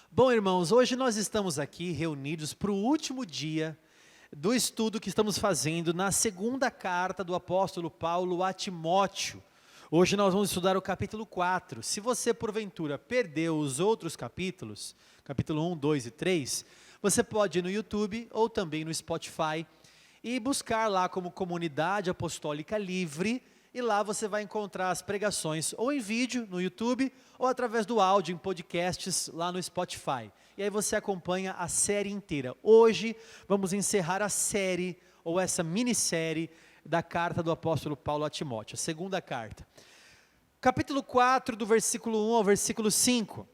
Bom, irmãos, hoje nós estamos aqui reunidos para o último dia do estudo que estamos fazendo na segunda carta do apóstolo Paulo a Timóteo. Hoje nós vamos estudar o capítulo 4. Se você, porventura, perdeu os outros capítulos, capítulo 1, 2 e 3, você pode ir no YouTube ou também no Spotify e buscar lá como Comunidade Apostólica Livre, e lá você vai encontrar as pregações ou em vídeo no YouTube ou através do áudio em podcasts lá no Spotify. E aí você acompanha a série inteira. Hoje vamos encerrar a série, ou essa minissérie, da carta do apóstolo Paulo a Timóteo, a segunda carta. Capítulo 4, do versículo 1 ao versículo 5.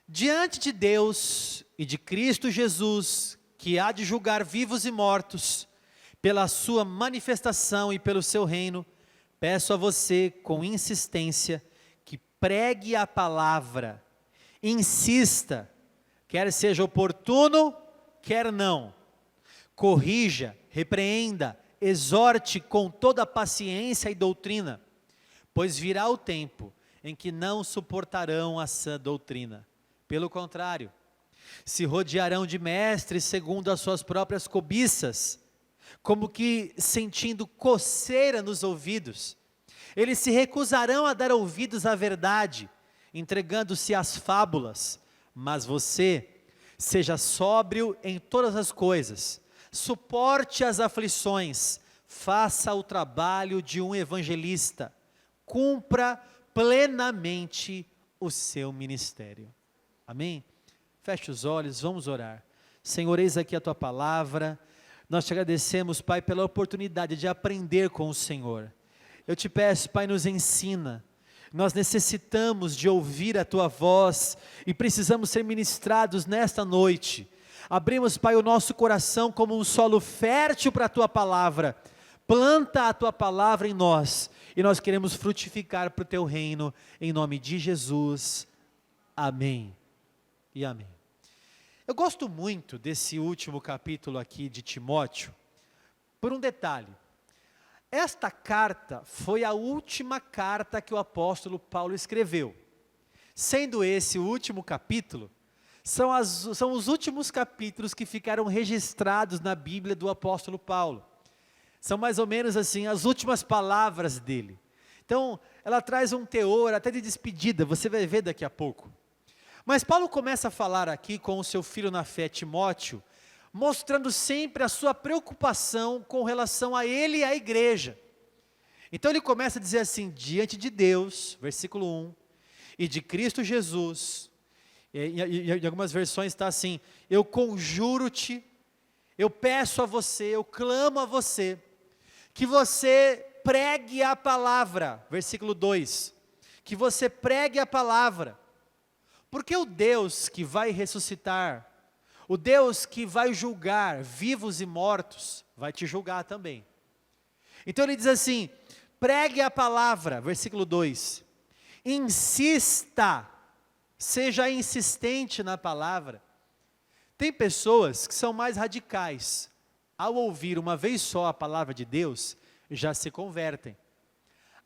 Diante de Deus e de Cristo Jesus, que há de julgar vivos e mortos, pela sua manifestação e pelo seu reino, peço a você com insistência que pregue a palavra, insista, quer seja oportuno, quer não, corrija, repreenda, exorte com toda paciência e doutrina, pois virá o tempo em que não suportarão a sã doutrina. Pelo contrário, se rodearão de mestres segundo as suas próprias cobiças, como que sentindo coceira nos ouvidos. Eles se recusarão a dar ouvidos à verdade, entregando-se às fábulas. Mas você, seja sóbrio em todas as coisas, suporte as aflições, faça o trabalho de um evangelista, cumpra plenamente o seu ministério. Amém? Feche os olhos, vamos orar. Senhor, eis aqui a tua palavra. Nós te agradecemos, Pai, pela oportunidade de aprender com o Senhor. Eu te peço, Pai, nos ensina. Nós necessitamos de ouvir a tua voz e precisamos ser ministrados nesta noite. Abrimos, Pai, o nosso coração como um solo fértil para a tua palavra. Planta a tua palavra em nós e nós queremos frutificar para o teu reino, em nome de Jesus. Amém e amém. Eu gosto muito desse último capítulo aqui de Timóteo, por um detalhe. Esta carta foi a última carta que o apóstolo Paulo escreveu. Sendo esse o último capítulo, são os últimos capítulos que ficaram registrados na Bíblia do apóstolo Paulo. São mais ou menos assim, as últimas palavras dele. Então, ela traz um teor até de despedida, você vai ver daqui a pouco. Mas Paulo começa a falar aqui com o seu filho na fé, Timóteo, mostrando sempre a sua preocupação com relação a ele e à igreja. Então ele começa a dizer assim: diante de Deus, versículo 1, e de Cristo Jesus, em algumas versões está assim: eu conjuro-te, eu peço a você, eu clamo a você, que você pregue a palavra, versículo 2, que você pregue a palavra, porque o Deus que vai ressuscitar, o Deus que vai julgar vivos e mortos, vai te julgar também. Então ele diz assim: pregue a palavra, versículo 2, insista, seja insistente na palavra. Tem pessoas que são mais radicais, ao ouvir uma vez só a palavra de Deus, já se convertem.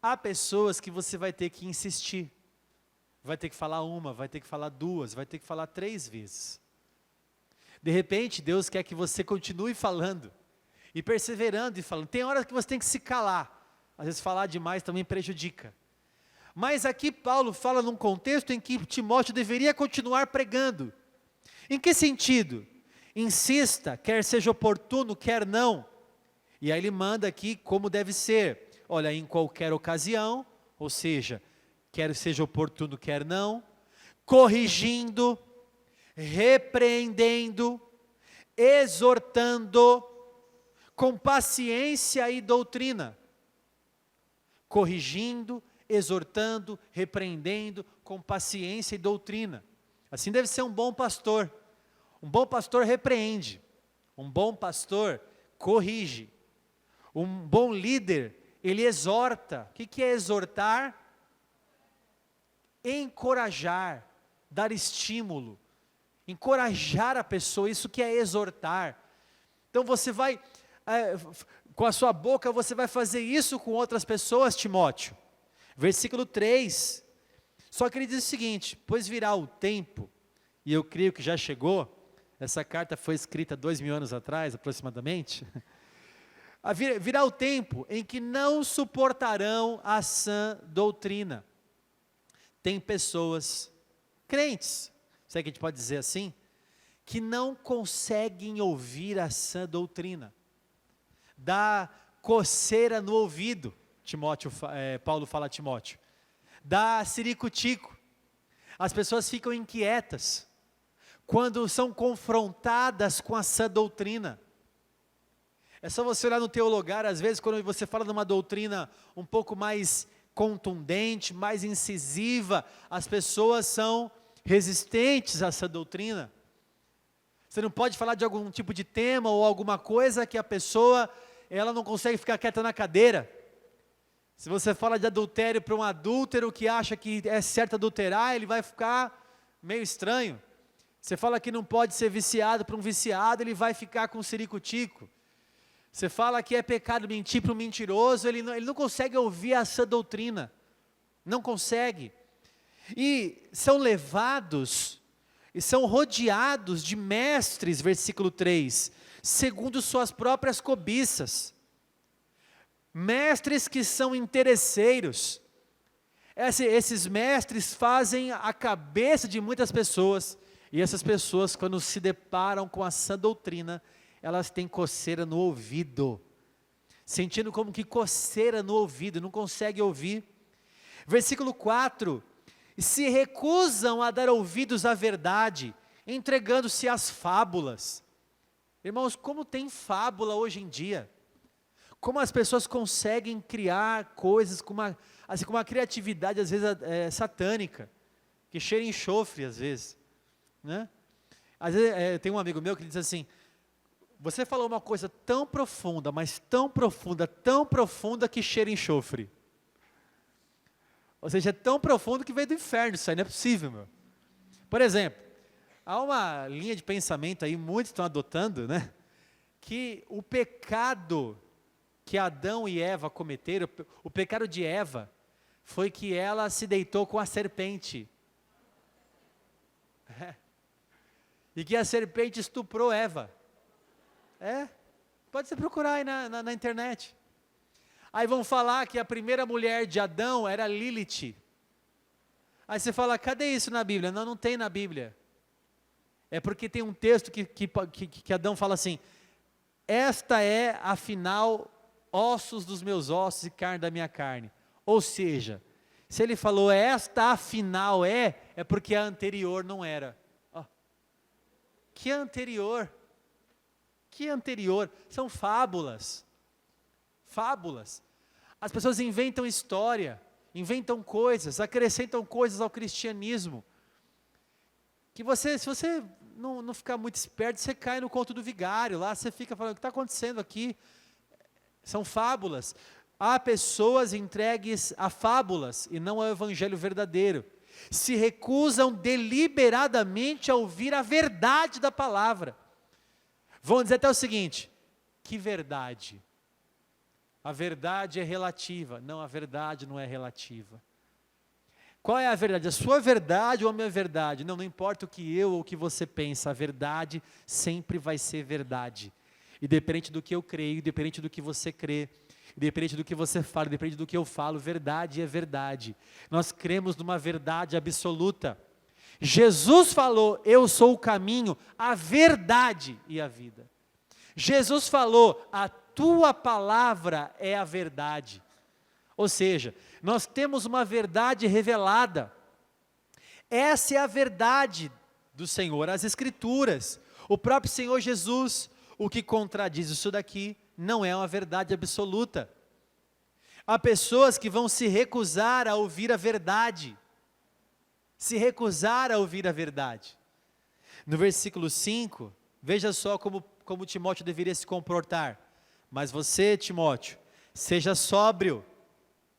Há pessoas que você vai ter que insistir, vai ter que falar uma, vai ter que falar duas, vai ter que falar 3 vezes. De repente, Deus quer que você continue falando, e perseverando e falando. Tem horas que você tem que se calar, às vezes falar demais também prejudica. Mas aqui Paulo fala num contexto em que Timóteo deveria continuar pregando. Em que sentido? Insista, quer seja oportuno, quer não. E aí ele manda aqui como deve ser. Olha, em qualquer ocasião, ou seja, quer seja oportuno, quer não, corrigindo, repreendendo, exortando, com paciência e doutrina. Corrigindo, exortando, repreendendo, com paciência e doutrina. Assim deve ser um bom pastor. Um bom pastor repreende, um bom pastor corrige, um bom líder, ele exorta. O que é exortar? Encorajar, dar estímulo, encorajar a pessoa, isso que é exortar. Então você vai, com a sua boca você vai fazer isso com outras pessoas, Timóteo. Versículo 3, só que ele diz o seguinte: pois virá o tempo e eu creio que já chegou, essa carta foi escrita 2000 anos atrás, aproximadamente, virá o tempo em que não suportarão a sã doutrina. Tem pessoas, crentes, será que a gente pode dizer assim, que não conseguem ouvir a sã doutrina, dá coceira no ouvido, Paulo fala a Timóteo, dá ciricutico, as pessoas ficam inquietas, quando são confrontadas com a sã doutrina. É só você olhar no teu lugar, às vezes quando você fala de uma doutrina um pouco mais contundente, mais incisiva, as pessoas são resistentes a essa doutrina. Você não pode falar de algum tipo de tema ou alguma coisa que a pessoa, ela não consegue ficar quieta na cadeira. Se você fala de adultério para um adúltero que acha que é certo adulterar, ele vai ficar meio estranho. Você fala que não pode ser viciado para um viciado, ele vai ficar com ciricutico. Você fala que é pecado mentir para um mentiroso, ele não consegue ouvir a sã doutrina. Não consegue. E são levados, e são rodeados de mestres, versículo 3, segundo suas próprias cobiças. Mestres que são interesseiros. Esses mestres fazem a cabeça de muitas pessoas, e essas pessoas, quando se deparam com a sã doutrina, elas têm coceira no ouvido, sentindo como que coceira no ouvido, não consegue ouvir. Versículo 4, se recusam a dar ouvidos à verdade, entregando-se às fábulas. Irmãos, como tem fábula hoje em dia, como as pessoas conseguem criar coisas com uma criatividade às vezes satânica, que cheira enxofre às vezes, né? Às vezes tem um amigo meu que diz assim, você falou uma coisa tão profunda, mas tão profunda que cheira enxofre. Ou seja, é tão profundo que veio do inferno, isso aí não é possível, meu. Por exemplo, há uma linha de pensamento aí, muitos estão adotando, né? Que o pecado que Adão e Eva cometeram, o pecado de Eva, foi que ela se deitou com a serpente. E que a serpente estuprou Eva. Pode você procurar aí na internet. Aí vão falar que a primeira mulher de Adão era Lilith. Aí você fala, cadê isso na Bíblia? Não, não tem na Bíblia. É porque tem um texto que Adão fala assim, esta é afinal ossos dos meus ossos e carne da minha carne. Ou seja, se ele falou esta afinal é porque a anterior não era. Que anterior? Que anterior? São fábulas. Fábulas. As pessoas inventam história, inventam coisas, acrescentam coisas ao cristianismo. Que se você não ficar muito esperto, você cai no conto do vigário, lá você fica falando, o que está acontecendo aqui? São fábulas. Há pessoas entregues a fábulas e não ao evangelho verdadeiro. Se recusam deliberadamente a ouvir a verdade da palavra. Vão dizer até o seguinte, que verdade? A verdade é relativa. Não, a verdade não é relativa. Qual é a verdade? A sua verdade ou a minha verdade? Não importa o que eu ou o que você pensa, a verdade sempre vai ser verdade. Independente do que eu creio, independente do que você crê, independente do que você fala, independente do que eu falo, verdade é verdade. Nós cremos numa verdade absoluta. Jesus falou, eu sou o caminho, a verdade e a vida. Jesus falou, a tua palavra é a verdade. Ou seja, nós temos uma verdade revelada. Essa é a verdade do Senhor, as Escrituras, o próprio Senhor Jesus. O que contradiz isso daqui não é uma verdade absoluta. Há pessoas que vão se recusar a ouvir a verdade. Se recusar a ouvir a verdade. No versículo 5, veja só como Timóteo deveria se comportar. Mas você, Timóteo, seja sóbrio.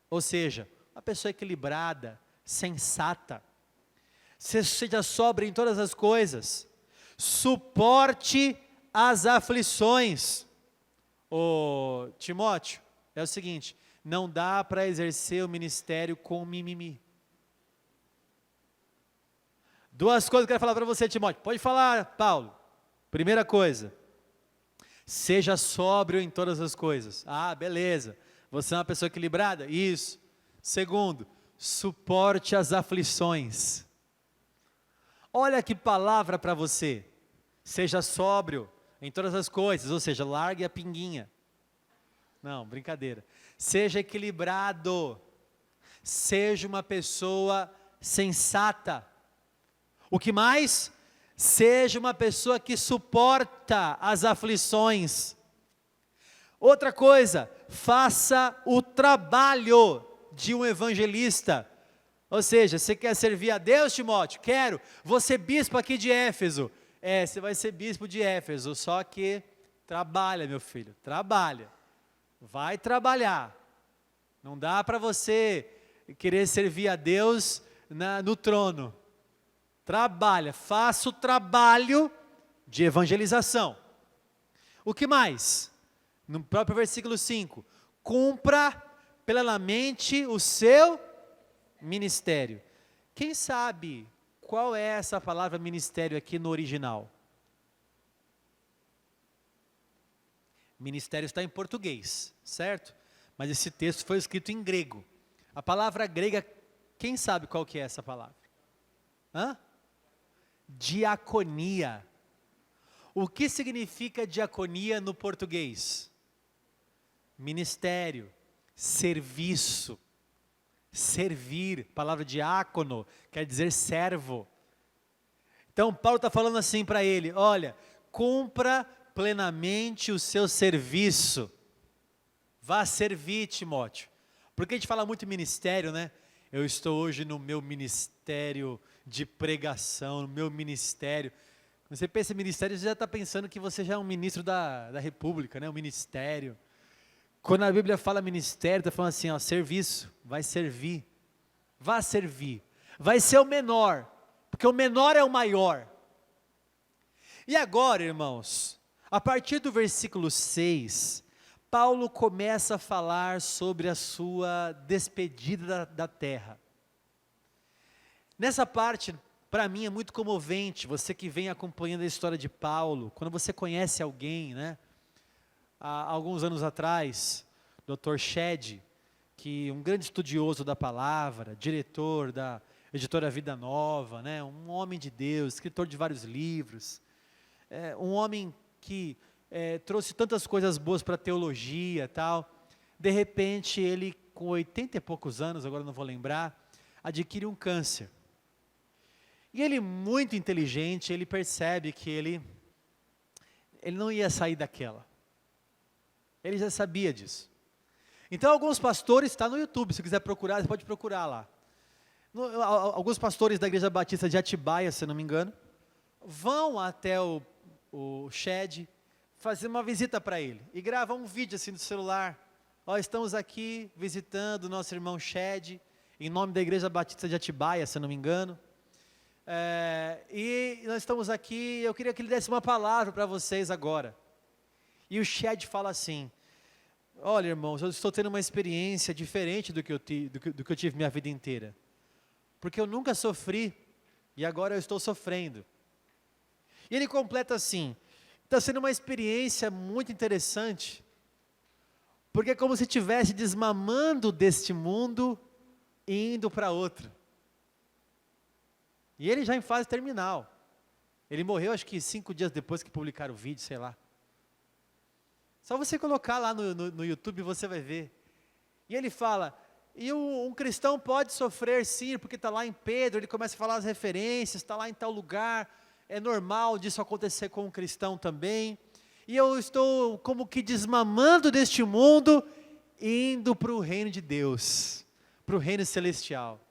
Ou seja, uma pessoa equilibrada, sensata. Seja sóbrio em todas as coisas. Suporte as aflições. Ô Timóteo, é o seguinte, não dá para exercer o ministério com mimimi. Duas coisas que eu quero falar para você, Timóteo. Pode falar, Paulo. Primeira coisa, seja sóbrio em todas as coisas. Ah, beleza. Você é uma pessoa equilibrada? Isso. Segundo, suporte as aflições. Olha que palavra para você. Seja sóbrio em todas as coisas, ou seja, largue a pinguinha. Não, brincadeira. Seja equilibrado. Seja uma pessoa sensata. O que mais? Seja uma pessoa que suporta as aflições. Outra coisa, faça o trabalho de um evangelista. Ou seja, você quer servir a Deus, Timóteo? Quero. Vou ser bispo aqui de Éfeso. Você vai ser bispo de Éfeso, só que trabalha, meu filho, trabalha. Vai trabalhar. Não dá para você querer servir a Deus no trono. Trabalha, faça o trabalho de evangelização. O que mais? No próprio versículo 5, cumpra plenamente o seu ministério. Quem sabe qual é essa palavra ministério aqui no original? Ministério está em português, certo? Mas esse texto foi escrito em grego. A palavra grega, quem sabe qual que é essa palavra? Diaconia. O que significa diaconia no português? Ministério, serviço, servir. Palavra diácono quer dizer servo. Então Paulo está falando assim para ele: olha, cumpra plenamente o seu serviço. Vá servir, Timóteo. Porque a gente fala muito em ministério, né? Eu estou hoje no meu ministério de pregação, no meu ministério. Quando você pensa em ministério, você já está pensando que você já é um ministro da República, né? Um ministério. Quando a Bíblia fala ministério, está falando assim, ó, serviço, vai servir. Vá servir. Vai ser o menor, porque o menor é o maior. E agora, irmãos, a partir do versículo 6, Paulo começa a falar sobre a sua despedida da terra. Nessa parte, para mim é muito comovente, você que vem acompanhando a história de Paulo, quando você conhece alguém, né? Há alguns anos atrás, Dr. Shedd, que um grande estudioso da palavra, diretor da editora Vida Nova, né? Um homem de Deus, escritor de vários livros, um homem que trouxe tantas coisas boas para a teologia e tal. De repente ele, com 80 e poucos anos, agora não vou lembrar, adquire um câncer. E ele, muito inteligente, ele percebe que ele não ia sair daquela. Ele já sabia disso. Então alguns pastores, está no YouTube, se quiser procurar, você pode procurar lá. Alguns pastores da Igreja Batista de Atibaia, se não me engano, vão até o Shedd, fazer uma visita para ele, e gravam um vídeo assim no celular. Ó, estamos aqui visitando o nosso irmão Shedd, em nome da Igreja Batista de Atibaia, se não me engano. E nós estamos aqui, eu queria que ele desse uma palavra para vocês agora. E o Shedd fala assim: olha, irmãos, eu estou tendo uma experiência diferente do que eu tive minha vida inteira. Porque eu nunca sofri, e agora eu estou sofrendo. E ele completa assim: está sendo uma experiência muito interessante, porque é como se estivesse desmamando deste mundo e indo para outro. E ele já em fase terminal. Ele morreu acho que 5 dias depois que publicaram o vídeo, sei lá. Só você colocar lá no YouTube você vai ver. E ele fala, e um cristão pode sofrer sim, porque está lá em Pedro, ele começa a falar as referências, está lá em tal lugar, é normal disso acontecer com um cristão também. E eu estou como que desmamando deste mundo, indo para o reino de Deus, para o reino celestial.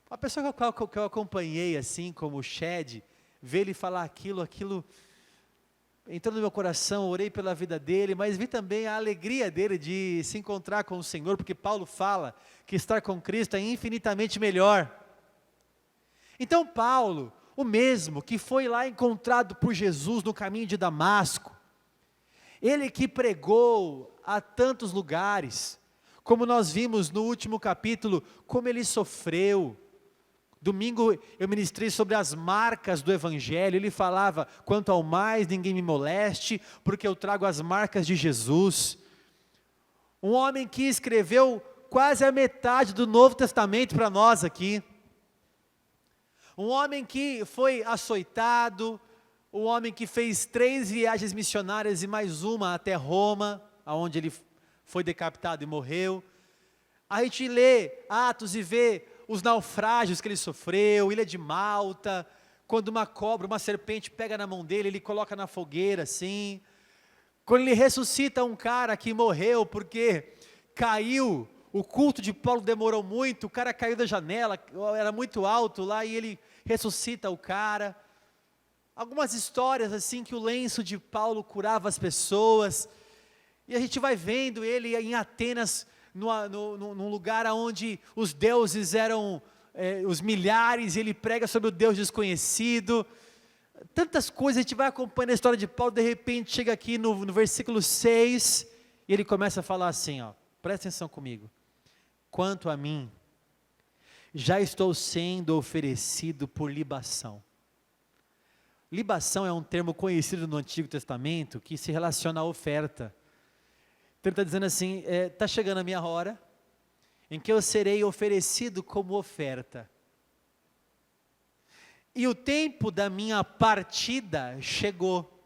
A pessoa que eu acompanhei assim, como o Shedd, ver ele falar aquilo entrou no meu coração, orei pela vida dele, mas vi também a alegria dele de se encontrar com o Senhor, porque Paulo fala que estar com Cristo é infinitamente melhor. Então Paulo, o mesmo que foi lá encontrado por Jesus no caminho de Damasco, ele que pregou a tantos lugares, como nós vimos no último capítulo, como ele sofreu, Domingo eu ministrei sobre as marcas do Evangelho. Ele falava: quanto ao mais, ninguém me moleste, porque eu trago as marcas de Jesus. Um homem que escreveu quase a metade do Novo Testamento para nós aqui. Um homem que foi açoitado, um homem que fez 3 viagens missionárias e mais uma até Roma, aonde ele foi decapitado e morreu. A gente lê Atos e vê os naufrágios que ele sofreu, Ilha de Malta, quando uma cobra, uma serpente pega na mão dele, ele coloca na fogueira assim. Quando ele ressuscita um cara que morreu porque caiu, o culto de Paulo demorou muito, o cara caiu da janela, era muito alto lá e ele ressuscita o cara. Algumas histórias assim que o lenço de Paulo curava as pessoas, e a gente vai vendo ele em Atenas, num lugar onde os deuses eram os milhares, e ele prega sobre o Deus desconhecido. Tantas coisas, a gente vai acompanhando a história de Paulo, de repente chega aqui no versículo 6, e ele começa a falar assim, ó, presta atenção comigo: quanto a mim, já estou sendo oferecido por libação. Libação é um termo conhecido no Antigo Testamento, que se relaciona à oferta. Então ele está dizendo assim, está chegando a minha hora, em que eu serei oferecido como oferta. E o tempo da minha partida chegou.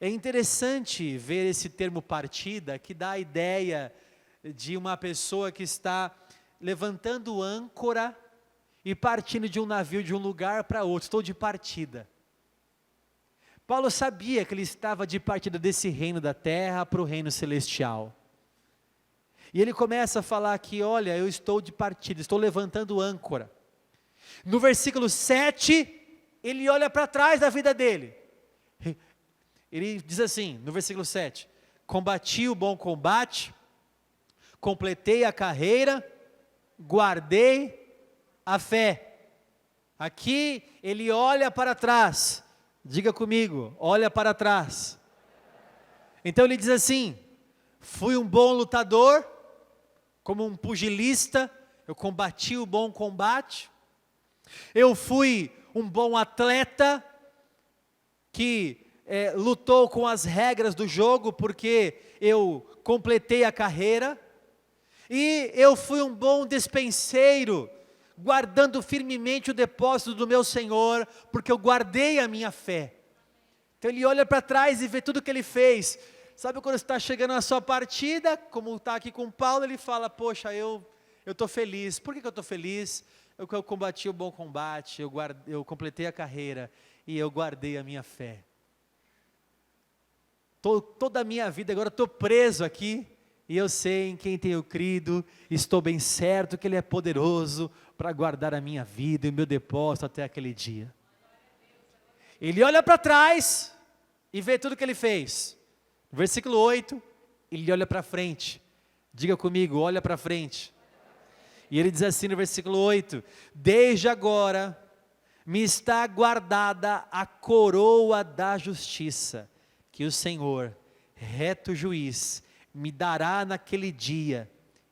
É interessante ver esse termo partida, que dá a ideia de uma pessoa que está levantando âncora e partindo de um navio de um lugar para outro. Estou de partida. Paulo sabia que ele estava de partida desse reino da terra para o reino celestial. E ele começa a falar aqui, olha, eu estou de partida, estou levantando âncora. No versículo 7, ele olha para trás da vida dele. Ele diz assim, no versículo 7, combati o bom combate, completei a carreira, guardei a fé. Aqui ele olha para trás. Diga comigo, olha para trás. Então ele diz assim, fui um bom lutador, como um pugilista, eu combati o bom combate. Eu fui um bom atleta, que lutou com as regras do jogo, porque eu completei a carreira. E eu fui um bom despenseiro, guardando firmemente o depósito do meu Senhor, porque eu guardei a minha fé. Então ele olha para trás e vê tudo que ele fez. Sabe quando está chegando a sua partida, como está aqui com Paulo, ele fala, poxa, eu estou feliz. Por que eu estou feliz? Eu combati o bom combate, eu completei a carreira, e eu guardei a minha fé. Toda a minha vida agora estou preso aqui, e eu sei em quem tenho crido, estou bem certo que Ele é poderoso para guardar a minha vida e o meu depósito até aquele dia. Ele olha para trás e vê tudo que ele fez. No versículo 8, ele olha para frente. Diga comigo, olha para frente. E ele diz assim no versículo 8, desde agora me está guardada a coroa da justiça, que o Senhor, reto juiz, me dará naquele dia,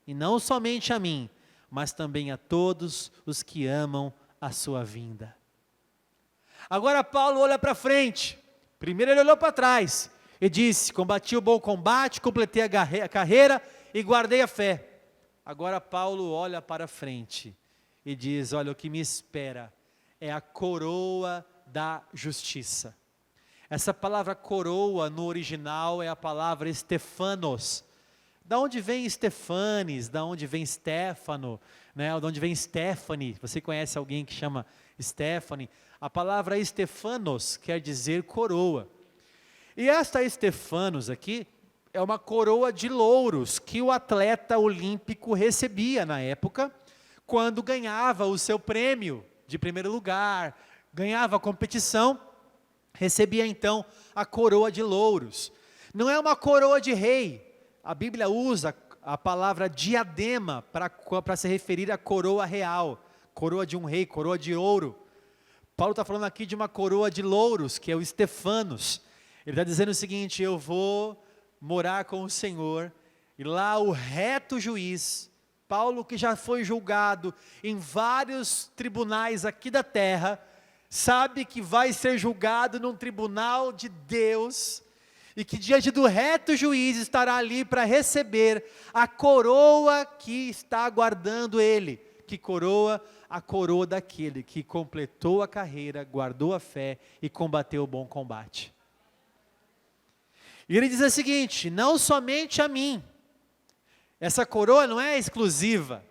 e não somente a mim, mas também a todos os que amam a sua vinda. Agora Paulo olha para frente. Primeiro ele olhou para trás e disse, combati o bom combate, completei a carreira e guardei a fé. Agora Paulo olha para frente e diz, olha, o que me espera é a coroa da justiça. Essa palavra coroa no original é a palavra Stefanos. Da onde vem Stefanes, da onde vem Stefano, né? Da onde vem Stephanie? Você conhece alguém que chama Stephanie? A palavra Stefanos quer dizer coroa. E esta Stefanos aqui é uma coroa de louros que o atleta olímpico recebia na época, quando ganhava o seu prêmio de primeiro lugar, ganhava a competição, recebia então a coroa de louros. Não é uma coroa de rei. A Bíblia usa a palavra diadema para se referir à coroa real, coroa de um rei, coroa de ouro. Paulo está falando aqui de uma coroa de louros, que é o Stefanos. Ele está dizendo o seguinte, eu vou morar com o Senhor, e lá o reto juiz Paulo, que já foi julgado em vários tribunais aqui da terra, sabe que vai ser julgado num tribunal de Deus, e que diante do reto juiz estará ali para receber a coroa que está aguardando ele. Que coroa? A coroa daquele que completou a carreira, guardou a fé e combateu o bom combate. E ele diz o seguinte: não somente a mim, essa coroa não é exclusiva,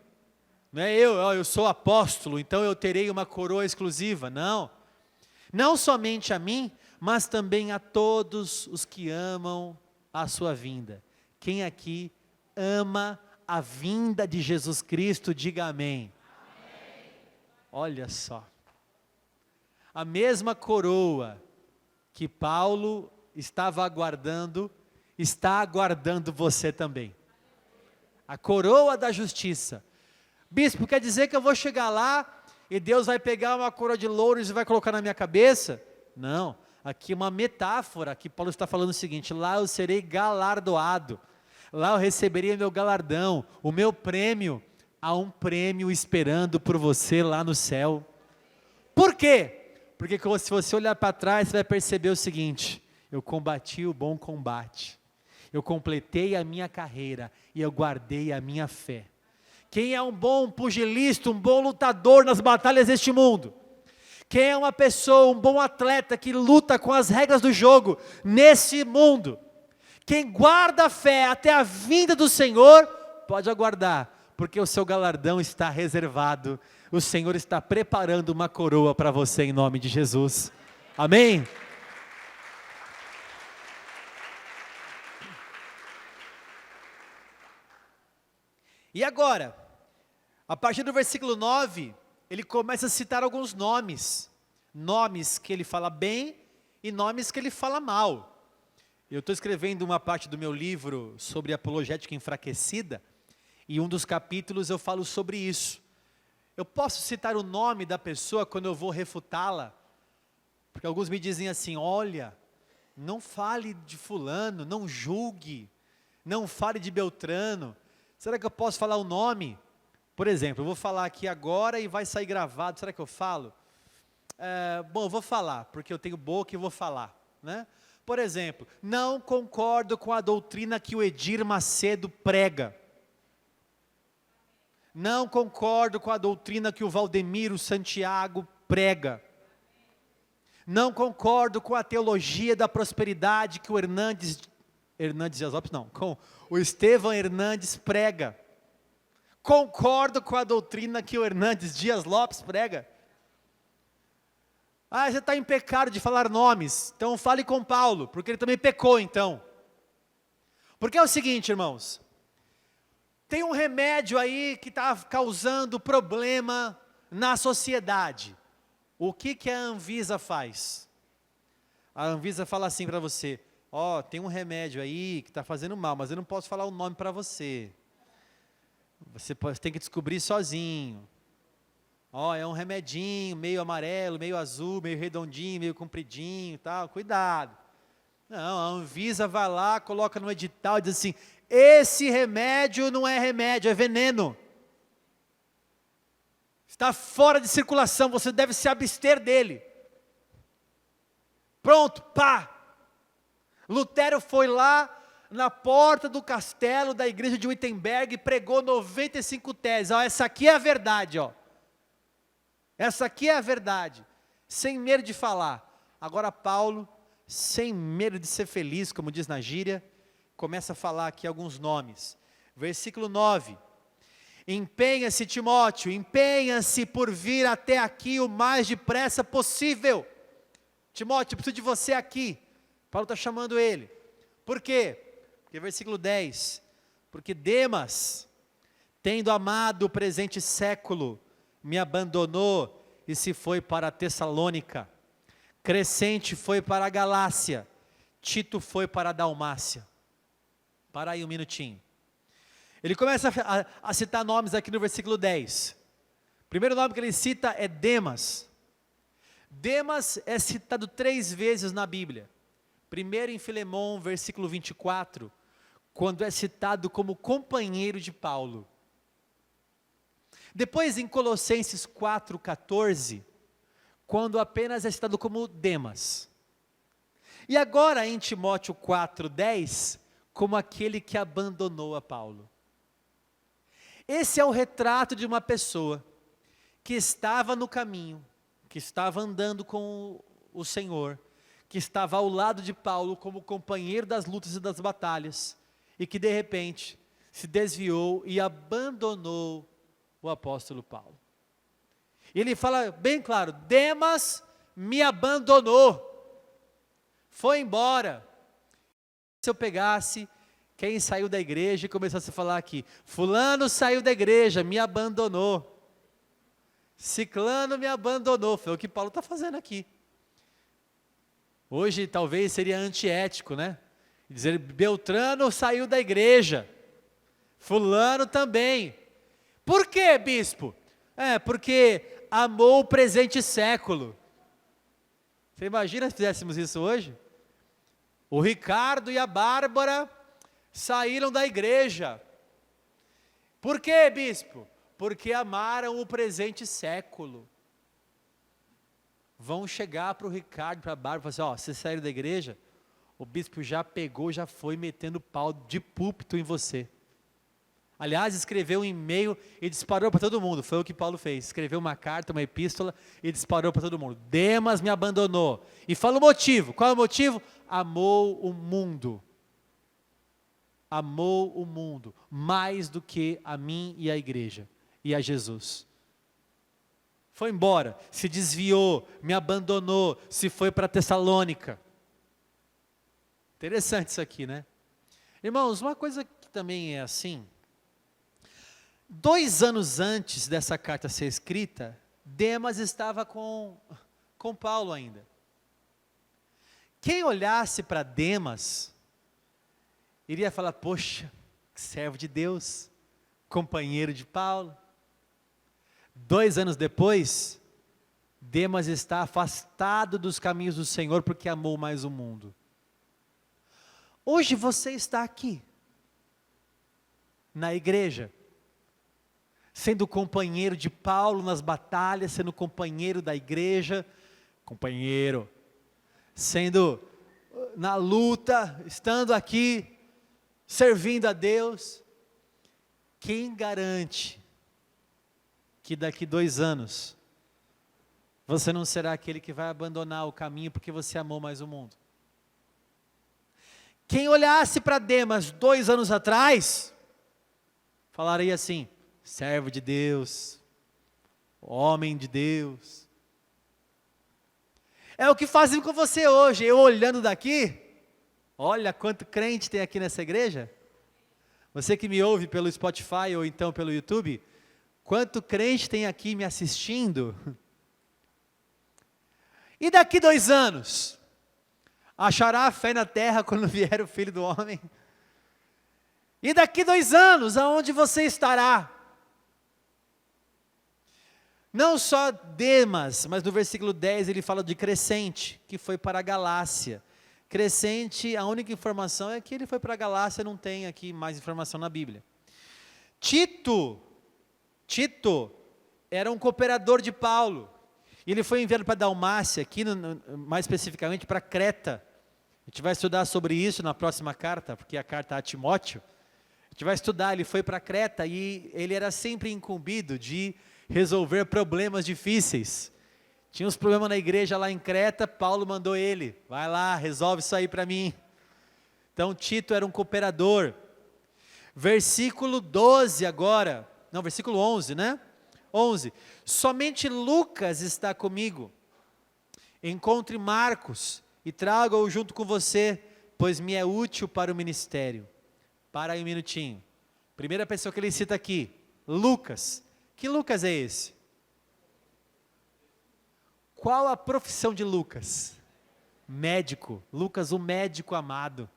não é eu sou apóstolo, então eu terei uma coroa exclusiva, não. Não somente a mim, mas também a todos os que amam a sua vinda. Quem aqui ama a vinda de Jesus Cristo, diga amém. Amém. Olha só, a mesma coroa que Paulo estava aguardando, está aguardando você também. A coroa da justiça. Bispo, quer dizer que eu vou chegar lá e Deus vai pegar uma coroa de louros e vai colocar na minha cabeça? Não, aqui é uma metáfora, que Paulo está falando o seguinte: lá eu serei galardoado, lá eu receberei meu galardão, o meu prêmio. Há um prêmio esperando por você lá no céu. Por quê? Porque se você olhar para trás, você vai perceber o seguinte: eu combati o bom combate, eu completei a minha carreira e eu guardei a minha fé. Quem é um bom pugilista, um bom lutador nas batalhas deste mundo? Quem é uma pessoa, um bom atleta que luta com as regras do jogo nesse mundo? Quem guarda a fé até a vinda do Senhor, pode aguardar, porque o seu galardão está reservado. O Senhor está preparando uma coroa para você em nome de Jesus. Amém? E agora, a partir do versículo 9, ele começa a citar alguns nomes. Nomes que ele fala bem e nomes que ele fala mal. Eu estou escrevendo uma parte do meu livro sobre apologética enfraquecida, e um dos capítulos eu falo sobre isso. Eu posso citar o nome da pessoa quando eu vou refutá-la? Porque alguns me dizem assim: olha, não fale de fulano, não julgue, não fale de Beltrano. Será que eu posso falar o nome? Por exemplo, eu vou falar aqui agora e vai sair gravado, será que eu falo? Bom, eu vou falar, porque eu tenho boca e vou falar, né? Por exemplo, não concordo com a doutrina que o Edir Macedo prega. Não concordo com a doutrina que o Valdemiro Santiago prega. Não concordo com a teologia da prosperidade que o Hernandes Dias Lopes, não, com o Estevão Hernandes prega. Concordo com a doutrina que o Hernandes Dias Lopes prega. Você está em pecado de falar nomes, então fale com Paulo, porque ele também pecou então. Porque é o seguinte, irmãos, tem um remédio aí que está causando problema na sociedade. O que a Anvisa faz? A Anvisa fala assim para você: tem um remédio aí que está fazendo mal, mas eu não posso falar o nome para você. Você tem que descobrir sozinho. É um remedinho, meio amarelo, meio azul, meio redondinho, meio compridinho, tal. Cuidado. Não, a Anvisa vai lá, coloca no edital e diz assim: esse remédio não é remédio, é veneno. Está fora de circulação, você deve se abster dele. Pronto, pá. Lutero foi lá na porta do castelo da igreja de Wittenberg e pregou 95 teses. Essa aqui é a verdade, Essa aqui é a verdade, sem medo de falar. Agora Paulo, sem medo de ser feliz, como diz na gíria, começa a falar aqui alguns nomes. Versículo 9: empenha-se, Timóteo, empenha-se por vir até aqui o mais depressa possível. Timóteo, preciso de você aqui. Paulo está chamando ele. Por quê? Porque versículo 10, porque Demas, tendo amado o presente século, me abandonou e se foi para a Tessalônica. Crescente foi para a Galácia, Tito foi para a Dalmácia. Para aí um minutinho. Ele começa a citar nomes aqui no versículo 10. O primeiro nome que ele cita é Demas. Demas é citado 3 vezes na Bíblia. Primeiro em Filemão, versículo 24, quando é citado como companheiro de Paulo. Depois em Colossenses 4,14, quando apenas é citado como Demas. E agora em Timóteo 4,10, como aquele que abandonou a Paulo. Esse é o retrato de uma pessoa que estava no caminho, que estava andando com o Senhor, que estava ao lado de Paulo como companheiro das lutas e das batalhas, e que de repente se desviou e abandonou o apóstolo Paulo. E ele fala bem claro: Demas me abandonou, foi embora. Se eu pegasse quem saiu da igreja e começasse a falar aqui, fulano saiu da igreja, me abandonou, ciclano me abandonou, foi o que Paulo está fazendo aqui. Hoje talvez seria antiético, né? Dizer, Beltrano saiu da igreja, fulano também. Por quê, bispo? Porque amou o presente século. Você imagina se fizéssemos isso hoje? O Ricardo e a Bárbara saíram da igreja. Por quê, bispo? Porque amaram o presente século. Vão chegar para o Ricardo e para a Bárbara e falar assim: vocês saíram da igreja? O bispo já pegou, já foi metendo pau de púlpito em você. Aliás, escreveu um e-mail e disparou para todo mundo. Foi o que Paulo fez. Escreveu uma carta, uma epístola e disparou para todo mundo. Demas me abandonou. E fala o motivo. Qual é o motivo? Amou o mundo. Amou o mundo mais do que a mim e a igreja e a Jesus. Foi embora, se desviou, me abandonou, se foi para Tessalônica. Interessante isso aqui, né? Irmãos, uma coisa que também é assim, 2 anos antes dessa carta ser escrita, Demas estava com Paulo ainda. Quem olhasse para Demas, iria falar: poxa, servo de Deus, companheiro de Paulo. 2 anos depois, Demas está afastado dos caminhos do Senhor porque amou mais o mundo. Hoje você está aqui, na igreja, sendo companheiro de Paulo nas batalhas, sendo companheiro da igreja, sendo na luta, estando aqui, servindo a Deus. Quem garante que daqui 2 anos, você não será aquele que vai abandonar o caminho porque você amou mais o mundo? Quem olhasse para Demas 2 anos atrás, falaria assim: servo de Deus, homem de Deus. É o que fazem com você hoje. Eu olhando daqui, olha quanto crente tem aqui nessa igreja. Você que me ouve pelo Spotify ou então pelo YouTube, quanto crente tem aqui me assistindo? E daqui 2 anos, achará a fé na terra quando vier o Filho do Homem? E daqui 2 anos, aonde você estará? Não só Demas, mas no versículo 10 ele fala de Crescente, que foi para a Galácia. Crescente, a única informação é que ele foi para a Galácia, não tem aqui mais informação na Bíblia. Tito era um cooperador de Paulo. E ele foi enviado para Dalmácia, aqui mais especificamente para Creta. A gente vai estudar sobre isso na próxima carta, porque é a carta a Timóteo. A gente vai estudar, ele foi para Creta e ele era sempre incumbido de resolver problemas difíceis. Tinha uns problemas na igreja lá em Creta, Paulo mandou ele: vai lá, resolve isso aí para mim. Então Tito era um cooperador. Versículo 12 agora, não, versículo 11, né? 11, somente Lucas está comigo. Encontre Marcos e traga-o junto com você, pois me é útil para o ministério. Para aí um minutinho. Primeira pessoa que ele cita aqui, Lucas. Que Lucas é esse? Qual a profissão de Lucas? Médico. Lucas, o médico amado.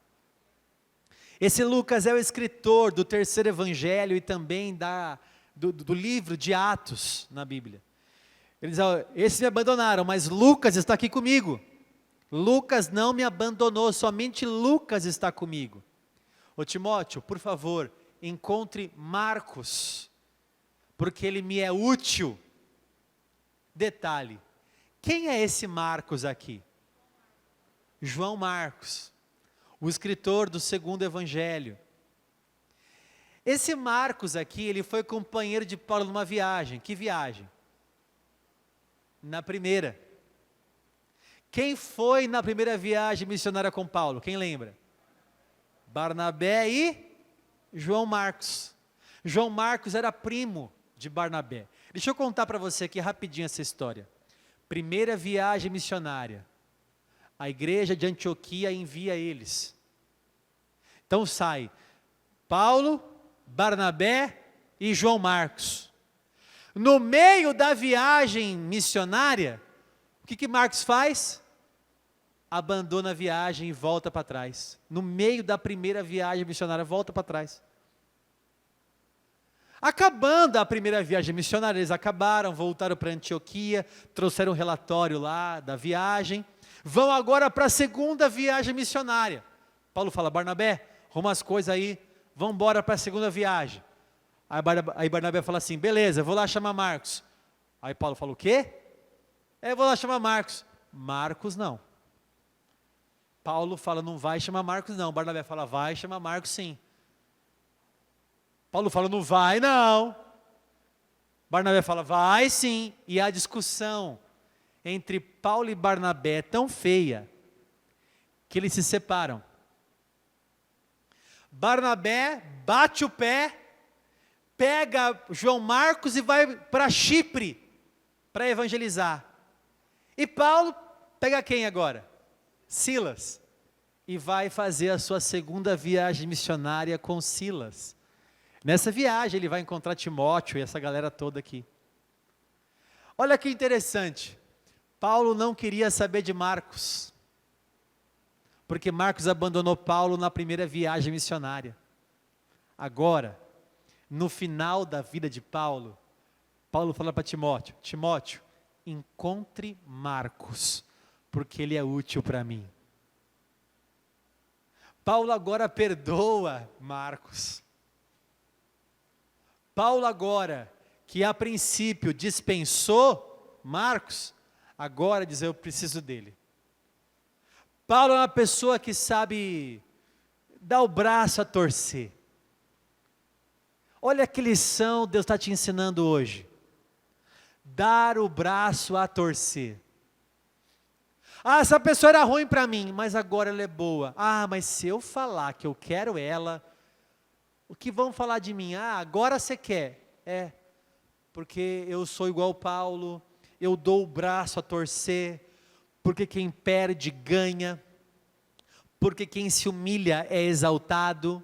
Esse Lucas é o escritor do 3º evangelho e também do livro de Atos na Bíblia. Ele diz: esses me abandonaram, mas Lucas está aqui comigo. Lucas não me abandonou, somente Lucas está comigo. Ô Timóteo, por favor, encontre Marcos, porque ele me é útil. Detalhe, quem é esse Marcos aqui? João Marcos, o escritor do segundo evangelho. Esse Marcos aqui, ele foi companheiro de Paulo numa viagem. Que viagem? Na primeira. Quem foi na primeira viagem missionária com Paulo? Quem lembra? Barnabé e João Marcos. João Marcos era primo de Barnabé. Deixa eu contar para você aqui rapidinho essa história. Primeira viagem missionária. A igreja de Antioquia envia eles. Então sai Paulo, Barnabé e João Marcos. No meio da viagem missionária, o que Marcos faz? Abandona a viagem e volta para trás. No meio da primeira viagem missionária, volta para trás. Acabando a primeira viagem missionária, eles acabaram, voltaram para Antioquia, trouxeram um relatório lá da viagem, vão agora para a segunda viagem missionária. Paulo fala, Barnabé, arruma as coisas aí, vamos embora para a segunda viagem. Aí Barnabé fala assim, beleza, eu vou lá chamar Marcos. Aí Paulo fala, o quê? Eu vou lá chamar Marcos. Marcos não. Paulo fala, não vai chamar Marcos não. Barnabé fala, vai chamar Marcos sim. Paulo fala, não vai não. Barnabé fala, vai sim. E a discussão entre Paulo e Barnabé é tão feia, que eles se separam. Barnabé bate o pé, pega João Marcos e vai para Chipre, para evangelizar. E Paulo pega quem agora? Silas. E vai fazer a sua segunda viagem missionária com Silas. Nessa viagem ele vai encontrar Timóteo e essa galera toda aqui. Olha que interessante. Paulo não queria saber de Marcos. Porque Marcos abandonou Paulo na primeira viagem missionária. Agora, no final da vida de Paulo, Paulo fala para Timóteo, Timóteo, encontre Marcos, porque ele é útil para mim. Paulo agora perdoa Marcos. Paulo agora, que a princípio dispensou Marcos, agora diz, eu preciso dele. Paulo é uma pessoa que sabe dar o braço a torcer. Olha que lição Deus está te ensinando hoje. Dar o braço a torcer. Ah, essa pessoa era ruim para mim, mas agora ela é boa. Ah, mas se eu falar que eu quero ela, o que vão falar de mim? Ah, agora você quer. É, porque eu sou igual Paulo, eu dou o braço a torcer, porque quem perde ganha, porque quem se humilha é exaltado,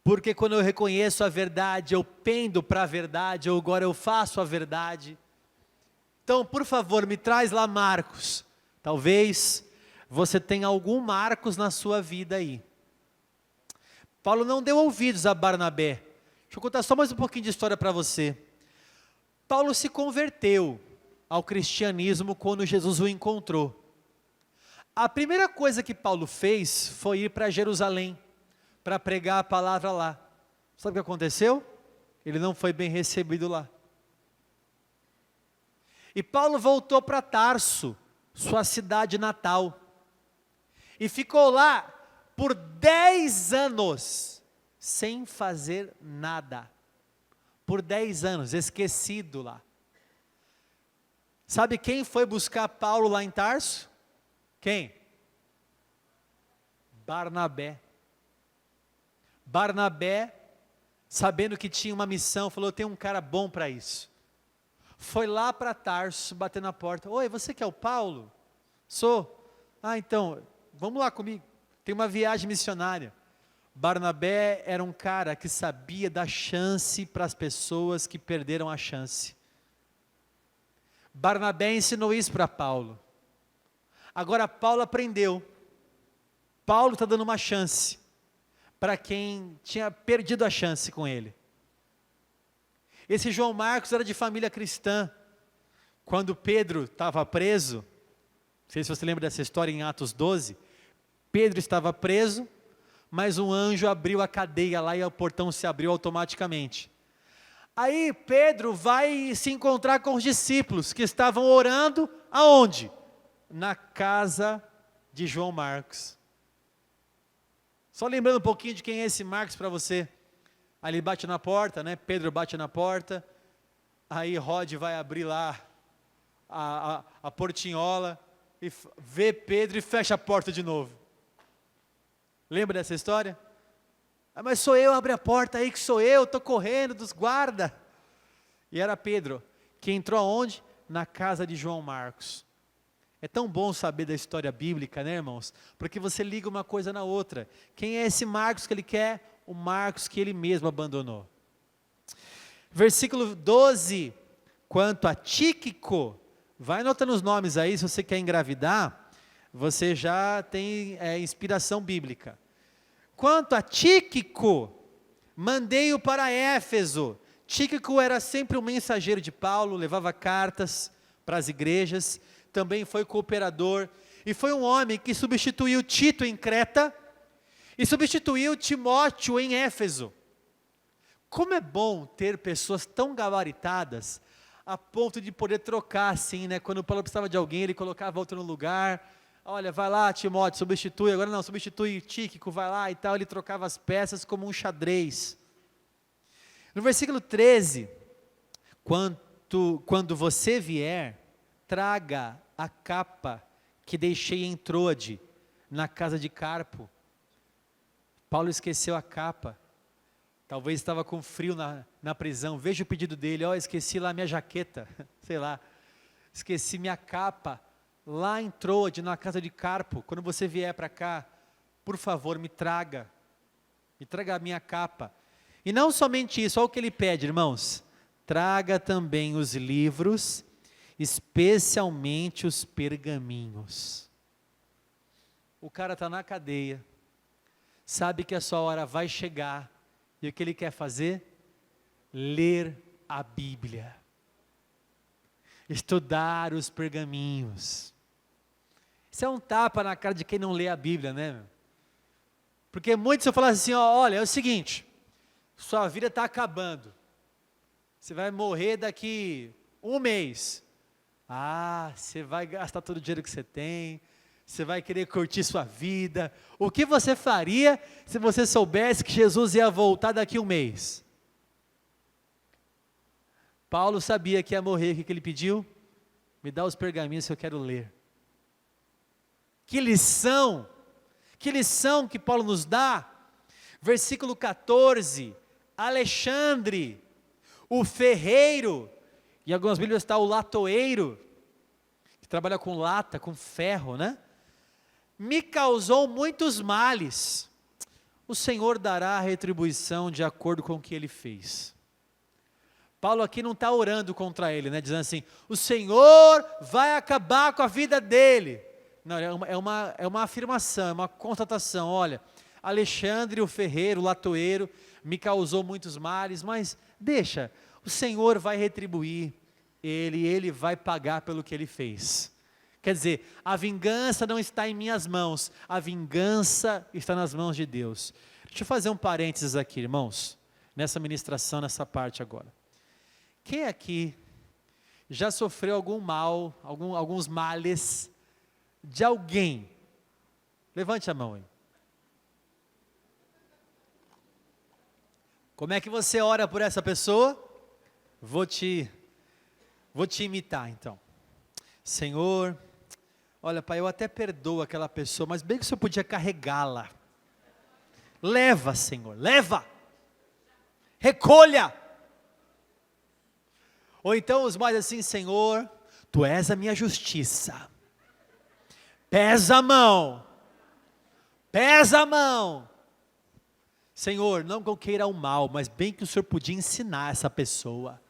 porque quando eu reconheço a verdade, eu pendo para a verdade, ou agora eu faço a verdade. Então, por favor, me traz lá Marcos. Talvez você tenha algum Marcos na sua vida aí. Paulo não deu ouvidos a Barnabé. Deixa eu contar só mais um pouquinho de história para você. Paulo se converteu ao cristianismo quando Jesus o encontrou. A primeira coisa que Paulo fez foi ir para Jerusalém, para pregar a palavra lá. Sabe o que aconteceu? Ele não foi bem recebido lá. E Paulo voltou para Tarso, sua cidade natal, e ficou lá por 10 anos, sem fazer nada. Por 10 anos, esquecido lá. Sabe quem foi buscar Paulo lá em Tarso? Quem? Barnabé. Barnabé, sabendo que tinha uma missão, falou, eu tenho um cara bom para isso. Foi lá para Tarso, bater na porta. Oi, você que é o Paulo? Sou. Ah, então, vamos lá comigo. Tem uma viagem missionária. Barnabé era um cara que sabia dar chance para as pessoas que perderam a chance. Barnabé ensinou isso para Paulo. Agora Paulo aprendeu. Paulo está dando uma chance para quem tinha perdido a chance com ele. Esse João Marcos era de família cristã. Quando Pedro estava preso, não sei se você lembra dessa história em Atos 12, Pedro estava preso, mas um anjo abriu a cadeia lá e o portão se abriu automaticamente. Aí Pedro vai se encontrar com os discípulos que estavam orando, aonde? Na casa de João Marcos. Só lembrando um pouquinho de quem é esse Marcos para você. Aí ele bate na porta, né? Pedro bate na porta, aí Rod vai abrir lá a portinhola, e vê Pedro e fecha a porta de novo. Lembra dessa história? Ah, mas sou eu, abre a porta aí que sou eu, estou correndo dos guardas. E era Pedro, que entrou aonde? Na casa de João Marcos. É tão bom saber da história bíblica, né, irmãos? Porque você liga uma coisa na outra. Quem é esse Marcos que ele quer? O Marcos que ele mesmo abandonou. Versículo 12, quanto a Tíquico, vai anotando os nomes aí, se você quer engravidar, você já tem inspiração bíblica. Quanto a Tíquico, mandei-o para Éfeso. Tíquico era sempre um mensageiro de Paulo, levava cartas para as igrejas, também foi cooperador, e foi um homem que substituiu Tito em Creta, e substituiu Timóteo em Éfeso. Como é bom ter pessoas tão gabaritadas, a ponto de poder trocar assim, né? Quando Paulo precisava de alguém, ele colocava outro no lugar. Olha, vai lá Timóteo, substitui, agora não, substitui Tíquico, vai lá e tal. Ele trocava as peças como um xadrez. No versículo 13, quando você vier, traga a capa que deixei em Troade, na casa de Carpo. Paulo esqueceu a capa. Talvez estava com frio na prisão. Veja o pedido dele: esqueci lá minha jaqueta, sei lá, esqueci minha capa, lá em Troade, na casa de Carpo. Quando você vier para cá, por favor, me traga a minha capa. E não somente isso, olha o que ele pede, irmãos: traga também os livros, especialmente os pergaminhos. O cara está na cadeia, sabe que a sua hora vai chegar, e o que ele quer fazer? Ler a Bíblia, estudar os pergaminhos. Isso é um tapa na cara de quem não lê a Bíblia, né? Porque muitos se eu falar assim, olha, é o seguinte, sua vida está acabando, você vai morrer daqui um mês. Você vai gastar todo o dinheiro que você tem, você vai querer curtir sua vida. O que você faria se você soubesse que Jesus ia voltar daqui um mês? Paulo sabia que ia morrer. O que ele pediu? Me dá os pergaminhos que eu quero ler. Que lição que Paulo nos dá. Versículo 14, Alexandre, o ferreiro, em algumas Bíblias está o latoeiro, que trabalha com lata, com ferro, né? Me causou muitos males, o Senhor dará a retribuição de acordo com o que ele fez. Paulo aqui não está orando contra ele, né? Dizendo assim, o Senhor vai acabar com a vida dele. Não, é uma afirmação, é uma constatação. Olha, Alexandre, o ferreiro, o latoeiro, me causou muitos males, mas deixa, o Senhor vai retribuir ele vai pagar pelo que ele fez. Quer dizer, a vingança não está em minhas mãos, a vingança está nas mãos de Deus. Deixa eu fazer um parênteses aqui, irmãos, nessa ministração, nessa parte agora. Quem aqui já sofreu algum mal, alguns males de alguém? Levante a mão aí. Como é que você ora por essa pessoa? Vou te imitar então. Senhor, olha, Pai, eu até perdoo aquela pessoa, mas bem que o Senhor podia carregá-la. Leva, Senhor, leva. Recolha. Ou então os mais assim, Senhor, Tu és a minha justiça. Pesa a mão. Pesa a mão. Senhor, não que eu queira o mal, mas bem que o Senhor podia ensinar essa pessoa.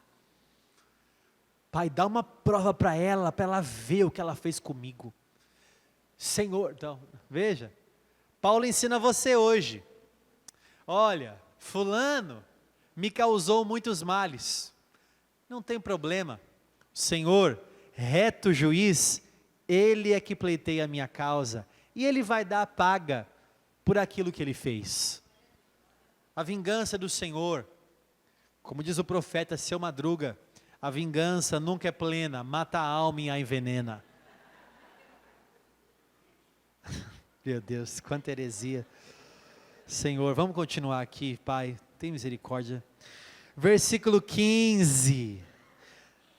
Pai, dá uma prova para ela ver o que ela fez comigo. Senhor, então, veja, Paulo ensina você hoje. Olha, fulano me causou muitos males. Não tem problema. Senhor, reto juiz, Ele é que pleiteia a minha causa. E Ele vai dar a paga por aquilo que Ele fez. A vingança do Senhor. Como diz o profeta Seu Madruga, a vingança nunca é plena, mata a alma e a envenena. Meu Deus, quanta heresia. Senhor, vamos continuar aqui, Pai, tem misericórdia. Versículo 15.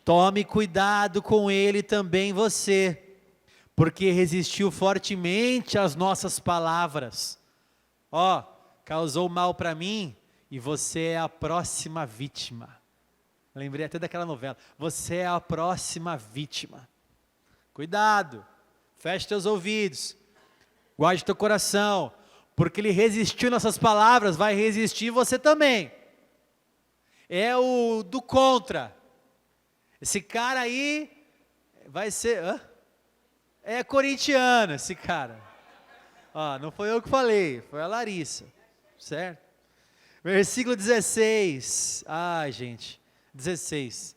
Tome cuidado com ele também você, porque resistiu fortemente às nossas palavras. Ó, causou mal para mim e você é a próxima vítima. Lembrei até daquela novela. Você é a próxima vítima. Cuidado, feche teus ouvidos, guarde teu coração, porque ele resistiu nossas palavras, vai resistir você também. É o do contra. Esse cara aí vai ser... É corintiano esse cara. Não foi eu que falei, foi a Larissa. Certo? Versículo 16. Ai, gente. 16.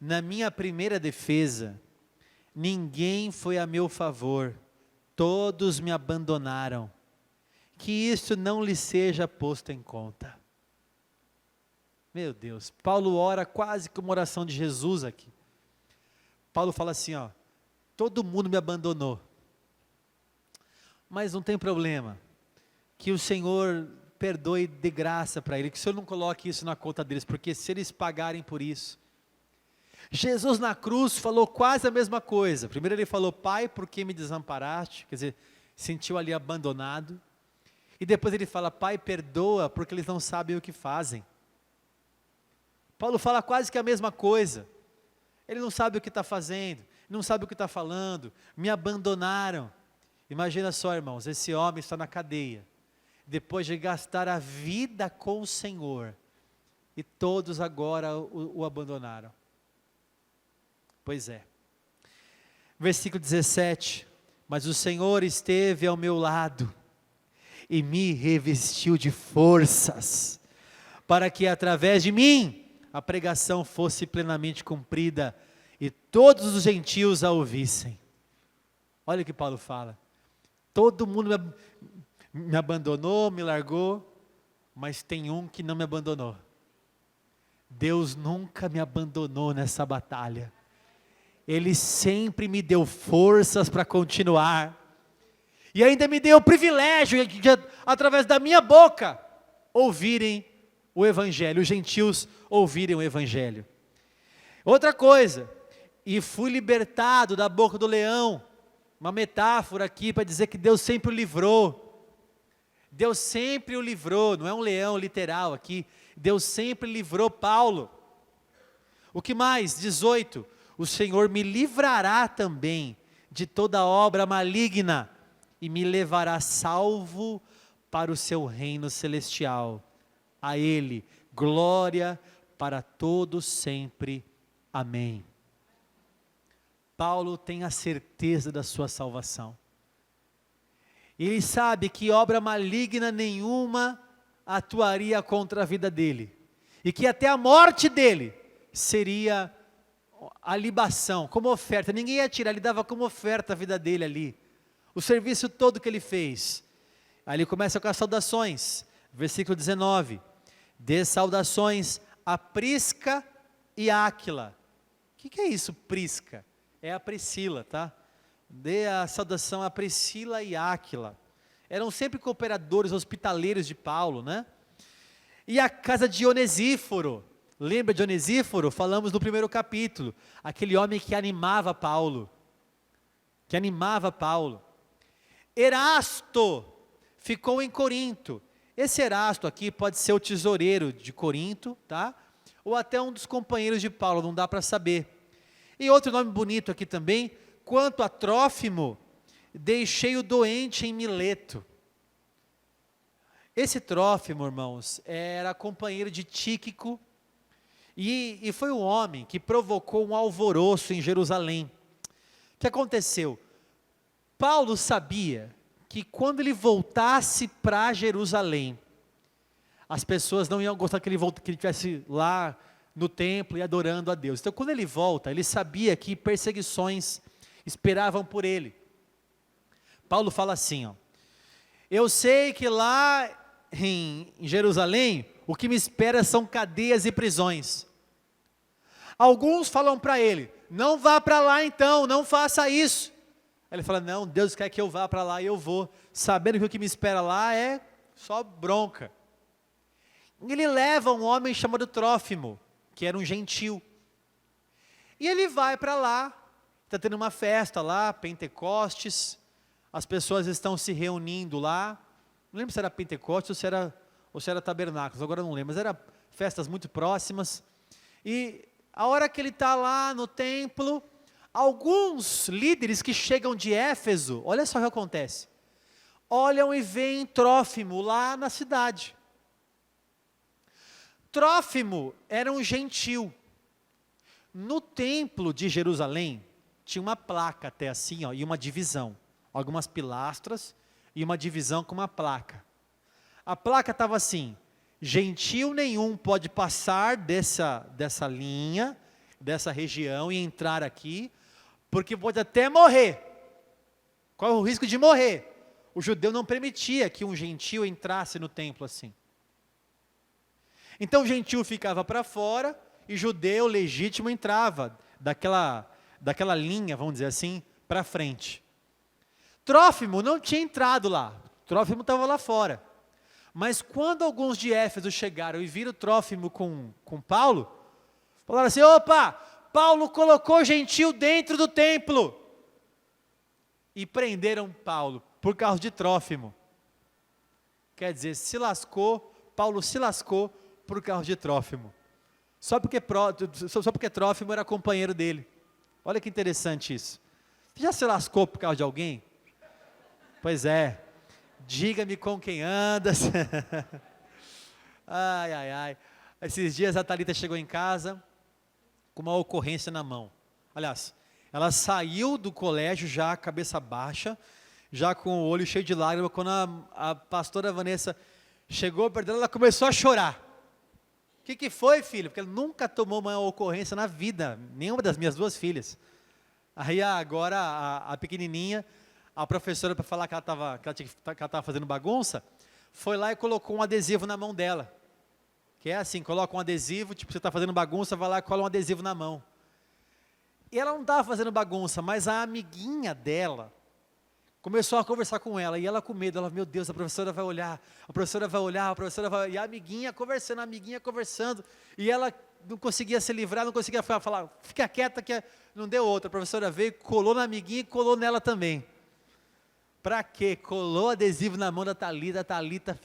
Na minha primeira defesa, ninguém foi a meu favor. Todos me abandonaram. Que isso não lhe seja posto em conta. Meu Deus, Paulo ora quase que uma oração de Jesus aqui. Paulo fala assim, todo mundo me abandonou. Mas não tem problema, que o Senhor perdoe de graça para ele, que o Senhor não coloque isso na conta deles, porque se eles pagarem por isso. Jesus na cruz falou quase a mesma coisa. Primeiro ele falou, Pai, por que me desamparaste? Quer dizer, sentiu ali abandonado. E depois ele fala, Pai, perdoa, porque eles não sabem o que fazem. Paulo fala quase que a mesma coisa. Ele não sabe o que está fazendo, não sabe o que está falando, me abandonaram. Imagina só, irmãos, esse homem está na cadeia, depois de gastar a vida com o Senhor, e todos agora o abandonaram. Pois é. Versículo 17, mas o Senhor esteve ao meu lado, e me revestiu de forças, para que através de mim, a pregação fosse plenamente cumprida, e todos os gentios a ouvissem. Olha o que Paulo fala, todo mundo me abandonou, me largou, mas tem um que não me abandonou. Deus nunca me abandonou nessa batalha, Ele sempre me deu forças para continuar, e ainda me deu o privilégio de, através da minha boca, ouvirem o Evangelho, os gentios ouvirem o Evangelho. Outra coisa, e fui libertado da boca do leão, uma metáfora aqui para dizer que Deus sempre o livrou. Deus sempre o livrou, não é um leão literal aqui, Deus sempre livrou Paulo. O que mais? 18, o Senhor me livrará também de toda obra maligna, e me levará salvo para o seu reino celestial. A Ele, glória para todos sempre. Amém. Paulo tem a certeza da sua salvação. Ele sabe que obra maligna nenhuma atuaria contra a vida dele. E que até a morte dele seria a libação, como oferta. Ninguém ia tirar, ele dava como oferta a vida dele ali. O serviço todo que ele fez. Aí ele começa com as saudações. Versículo 19. Dê saudações a Prisca e Áquila. O que é isso, Prisca? É a Priscila, tá? Dê a saudação a Priscila e Áquila. Eram sempre cooperadores hospitaleiros de Paulo, né? E a casa de Onesíforo. Lembra de Onesíforo? Falamos no primeiro capítulo. Aquele homem que animava Paulo. Erasto ficou em Corinto. Esse Erasto aqui pode ser o tesoureiro de Corinto, tá? Ou até um dos companheiros de Paulo, não dá para saber. E outro nome bonito aqui também, quanto a Trófimo, deixei o doente em Mileto. Esse Trófimo, irmãos, era companheiro de Tíquico, e foi um homem que provocou um alvoroço em Jerusalém. O que aconteceu? Paulo sabia que quando ele voltasse para Jerusalém, as pessoas não iam gostar que ele estivesse lá no templo e adorando a Deus. Então quando ele volta, ele sabia que perseguições esperavam por ele. Paulo fala assim, eu sei que lá em Jerusalém, o que me espera são cadeias e prisões. Alguns falam para ele, não vá para lá então, não faça isso. Ele fala, não, Deus quer que eu vá para lá e eu vou, sabendo que o que me espera lá é só bronca. Ele leva um homem chamado Trófimo, que era um gentil. E ele vai para lá, está tendo uma festa lá, Pentecostes, as pessoas estão se reunindo lá, não lembro se era Pentecostes ou se era Tabernáculos, agora não lembro, mas eram festas muito próximas. E a hora que ele está lá no templo, alguns líderes que chegam de Éfeso, olha só o que acontece, olham e veem Trófimo lá na cidade. Trófimo era um gentil. No templo de Jerusalém, tinha uma placa até assim, ó, e uma divisão. Algumas pilastras e uma divisão com uma placa. A placa estava assim, gentil nenhum pode passar dessa linha, dessa região e entrar aqui, porque pode até morrer. Qual é o risco de morrer? O judeu não permitia que um gentil entrasse no templo assim. Então o gentil ficava para fora e judeu legítimo entrava daquela linha, vamos dizer assim, para frente. Trófimo não tinha entrado lá, Trófimo estava lá fora. Mas quando alguns de Éfeso chegaram e viram Trófimo com Paulo, falaram assim, opa, Paulo colocou gentil dentro do templo. E prenderam Paulo por causa de Trófimo. Quer dizer, Paulo se lascou por causa de Trófimo. Só porque Trófimo era companheiro dele. Olha que interessante isso. Você já se lascou por causa de alguém? Pois é. Diga-me com quem andas. Ai, ai, ai. Esses dias a Thalita chegou em casa com uma ocorrência na mão. Aliás, ela saiu do colégio já cabeça baixa, já com o olho cheio de lágrimas. Quando a pastora Vanessa chegou perto dela, ela começou a chorar. O que foi, filho? Porque ela nunca tomou uma ocorrência na vida, nenhuma das minhas duas filhas. Aí agora a pequenininha, a professora, para falar que ela estava fazendo bagunça, foi lá e colocou um adesivo na mão dela. Que é assim, coloca um adesivo, tipo, você está fazendo bagunça, vai lá e cola um adesivo na mão. E ela não estava fazendo bagunça, mas a amiguinha dela começou a conversar com ela, e ela com medo, ela, meu Deus, a professora vai olhar, e a amiguinha conversando, e ela não conseguia se livrar, não conseguia falar, fica quieta que não deu outra. A professora veio, colou na amiguinha e colou nela também. Para quê? Colou adesivo na mão da Thalita, a Thalita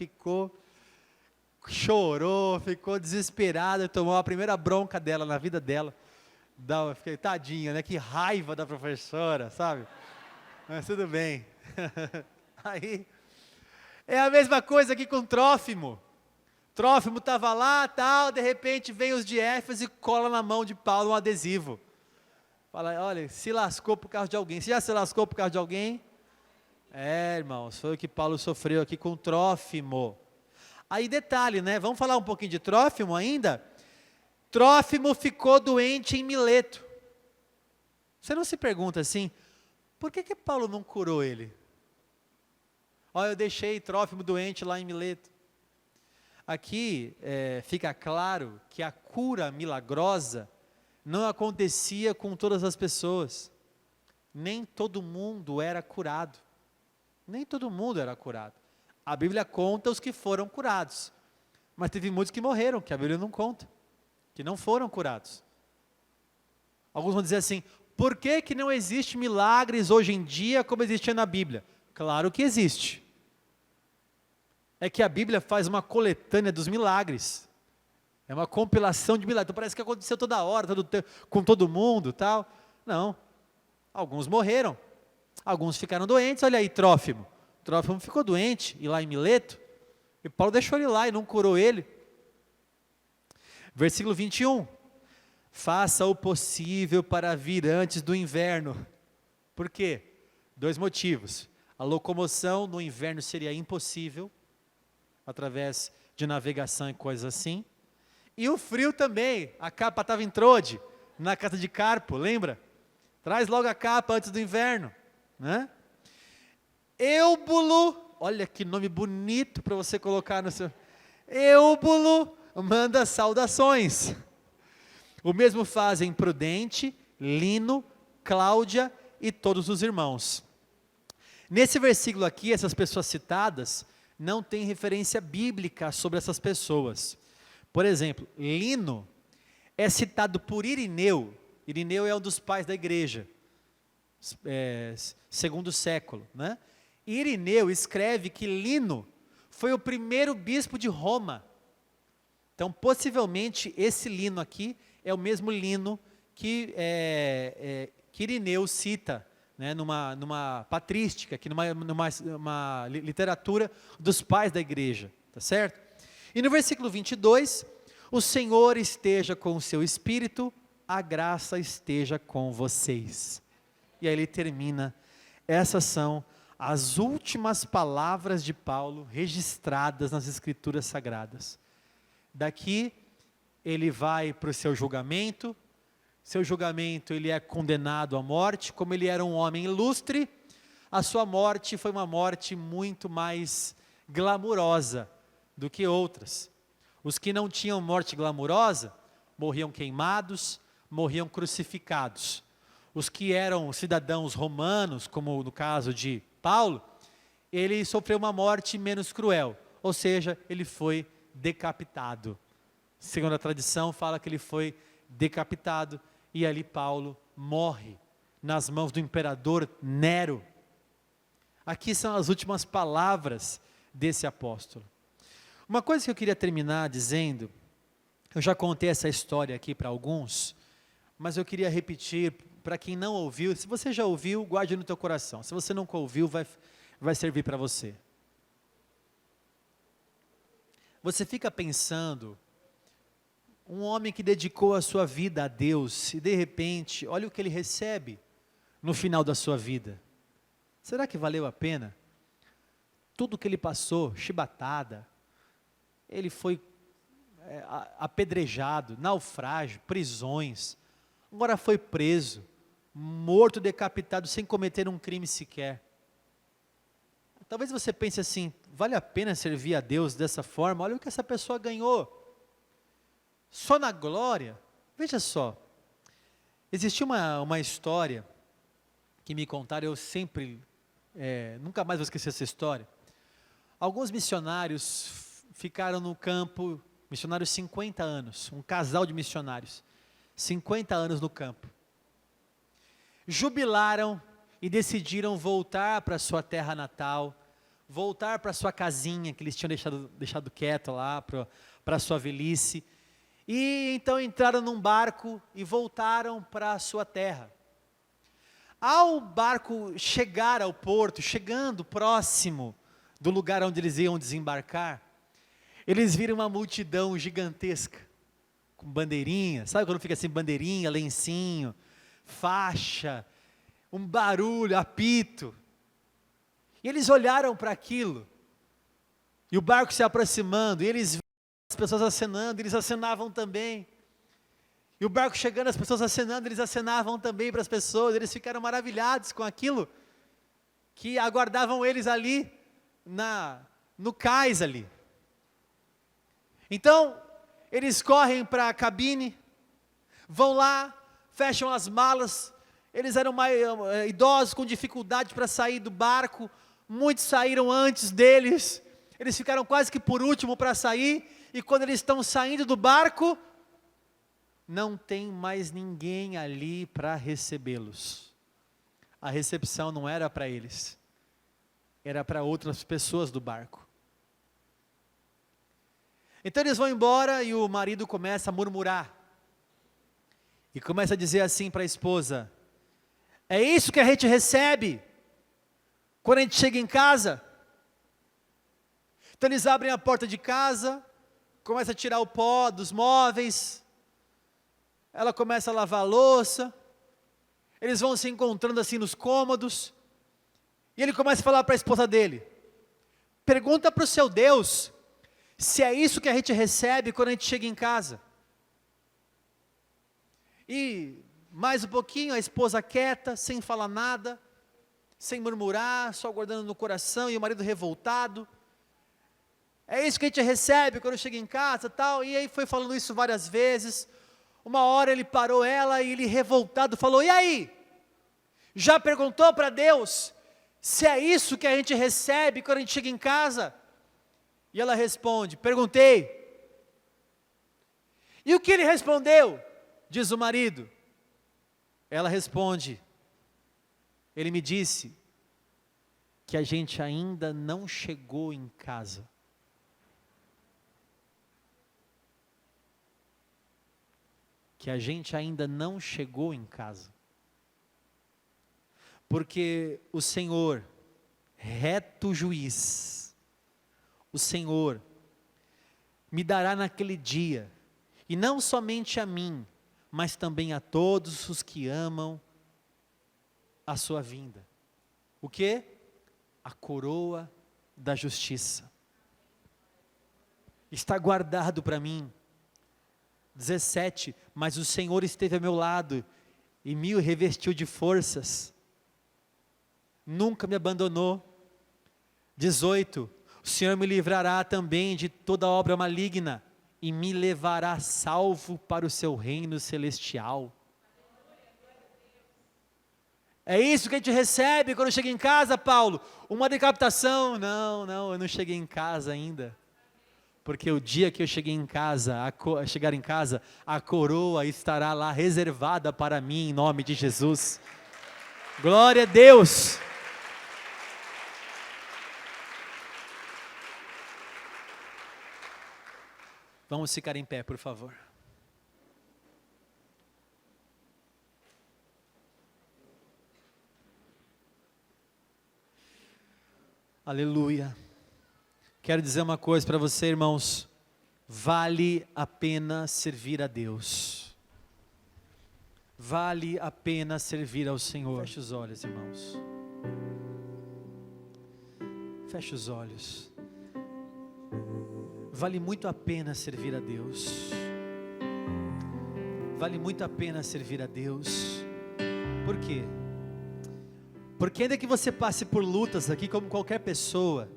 chorou, ficou desesperada, tomou a primeira bronca dela na vida dela. Eu fiquei, tadinha, né? Que raiva da professora, sabe? Mas tudo bem. Aí, é a mesma coisa aqui com Trófimo. Trófimo estava lá, tal, de repente vem os de Éfeso e cola na mão de Paulo um adesivo. Fala, olha, se lascou por causa de alguém. Você já se lascou por causa de alguém? É, irmãos, foi o que Paulo sofreu aqui com Trófimo. Aí detalhe, né? Vamos falar um pouquinho de Trófimo ainda? Trófimo ficou doente em Mileto. Você não se pergunta assim, por que Paulo não curou ele? Olha, eu deixei Trófimo doente lá em Mileto. Aqui fica claro que a cura milagrosa não acontecia com todas as pessoas. Nem todo mundo era curado. Nem todo mundo era curado. A Bíblia conta os que foram curados. Mas teve muitos que morreram, que a Bíblia não conta. Que não foram curados. Alguns vão dizer assim, por que não existe milagres hoje em dia como existia na Bíblia? Claro que existe. É que a Bíblia faz uma coletânea dos milagres. É uma compilação de milagres. Então parece que aconteceu toda hora, com todo mundo, tal. Não. Alguns morreram. Alguns ficaram doentes. Olha aí, Trófimo. Trófimo ficou doente, e lá em Mileto, e Paulo deixou ele lá e não curou ele. Versículo 21. Faça o possível para vir antes do inverno. Por quê? 2 motivos. A locomoção no inverno seria impossível, através de navegação e coisas assim. E o frio também. A capa estava em Trode, na casa de Carpo, lembra? Traz logo a capa antes do inverno, né? Eubulo, olha que nome bonito para você colocar no seu... Eúbulo manda saudações. O mesmo fazem Prudente, Lino, Cláudia e todos os irmãos. Nesse versículo aqui, essas pessoas citadas, não tem referência bíblica sobre essas pessoas. Por exemplo, Lino é citado por Irineu. Irineu é um dos pais da igreja, segundo século, né? Irineu escreve que Lino foi o primeiro bispo de Roma. Então, possivelmente, esse Lino aqui é o mesmo Lino que Irineu cita, né, numa patrística, numa literatura dos pais da igreja, tá certo? E no versículo 22, o Senhor esteja com o seu espírito, a graça esteja com vocês. E aí ele termina, essas são as últimas palavras de Paulo registradas nas Escrituras Sagradas. Daqui ele vai para o seu julgamento ele é condenado à morte, como ele era um homem ilustre, a sua morte foi uma morte muito mais glamurosa do que outras. Os que não tinham morte glamurosa, morriam queimados, morriam crucificados. Os que eram cidadãos romanos, como no caso de Paulo, ele sofreu uma morte menos cruel, ou seja, ele foi decapitado. Segundo a tradição, fala que ele foi decapitado, e ali Paulo morre nas mãos do imperador Nero. Aqui são as últimas palavras desse apóstolo. Uma coisa que eu queria terminar dizendo, eu já contei essa história aqui para alguns, mas eu queria repetir para quem não ouviu. Se você já ouviu, guarde no teu coração. Se você nunca ouviu, vai servir para você. Você fica pensando, um homem que dedicou a sua vida a Deus, e de repente, olha o que ele recebe no final da sua vida. Será que valeu a pena? Tudo que ele passou, chibatada, ele foi apedrejado, naufrágio, prisões, agora foi preso, morto, decapitado, sem cometer um crime sequer. Talvez você pense assim, vale a pena servir a Deus dessa forma? Olha o que essa pessoa ganhou. Só na glória. Veja só, existiu uma história que me contaram, eu sempre, nunca mais vou esquecer essa história. Alguns missionários ficaram no campo, missionários 50 anos, um casal de missionários, 50 anos no campo. Jubilaram e decidiram voltar para sua terra natal, voltar para sua casinha que eles tinham deixado quieta lá, para sua velhice. E então entraram num barco e voltaram para a sua terra. Ao barco chegar ao porto, chegando próximo do lugar onde eles iam desembarcar, eles viram uma multidão gigantesca, com bandeirinha, sabe quando fica assim, bandeirinha, lencinho, faixa, um barulho, apito. E eles olharam para aquilo, e o barco se aproximando, e eles viram as pessoas acenando, eles acenavam também. E o barco chegando, as pessoas acenando, eles acenavam também para as pessoas. Eles ficaram maravilhados com aquilo que aguardavam eles ali, no cais ali. Então, eles correm para a cabine, vão lá, fecham as malas. Eles eram idosos, com dificuldade para sair do barco. Muitos saíram antes deles. Eles ficaram quase que por último para sair. E quando eles estão saindo do barco, não tem mais ninguém ali para recebê-los. A recepção não era para eles, era para outras pessoas do barco. Então eles vão embora e o marido começa a murmurar. E começa a dizer assim para a esposa: é isso que a gente recebe quando a gente chega em casa? Então eles abrem a porta de casa, começa a tirar o pó dos móveis, ela começa a lavar a louça, eles vão se encontrando assim nos cômodos, e ele começa a falar para a esposa dele: pergunta para o seu Deus, se é isso que a gente recebe quando a gente chega em casa. E mais um pouquinho, a esposa quieta, sem falar nada, sem murmurar, só guardando no coração, e o marido revoltado. É isso que a gente recebe quando chega em casa, tal. E aí foi falando isso várias vezes. Uma hora ele parou ela e ele revoltado falou: e aí? Já perguntou para Deus se é isso que a gente recebe quando a gente chega em casa? E ela responde: perguntei. E o que ele respondeu? Diz o marido. Ela responde: ele me disse que a gente ainda não chegou em casa. Que a gente ainda não chegou em casa. Porque o Senhor, reto juiz, o Senhor me dará naquele dia, e não somente a mim, mas também a todos os que amam a sua vinda. O quê? A coroa da justiça. Está guardado para mim. 17, mas o Senhor esteve ao meu lado e me revestiu de forças. Nunca me abandonou. 18, o Senhor me livrará também de toda obra maligna e me levará salvo para o seu reino celestial. É isso que a gente recebe quando chega em casa, Paulo? Uma decapitação? Não, eu não cheguei em casa ainda. Porque o dia que eu cheguei em casa, chegar em casa, a coroa estará lá reservada para mim, em nome de Jesus. Glória a Deus. Vamos ficar em pé, por favor. Aleluia. Quero dizer uma coisa para você, irmãos. Vale a pena servir a Deus. Vale a pena servir ao Senhor. Feche os olhos, irmãos. Feche os olhos. Vale muito a pena servir a Deus. Vale muito a pena servir a Deus. Por quê? Porque ainda que você passe por lutas aqui como qualquer pessoa,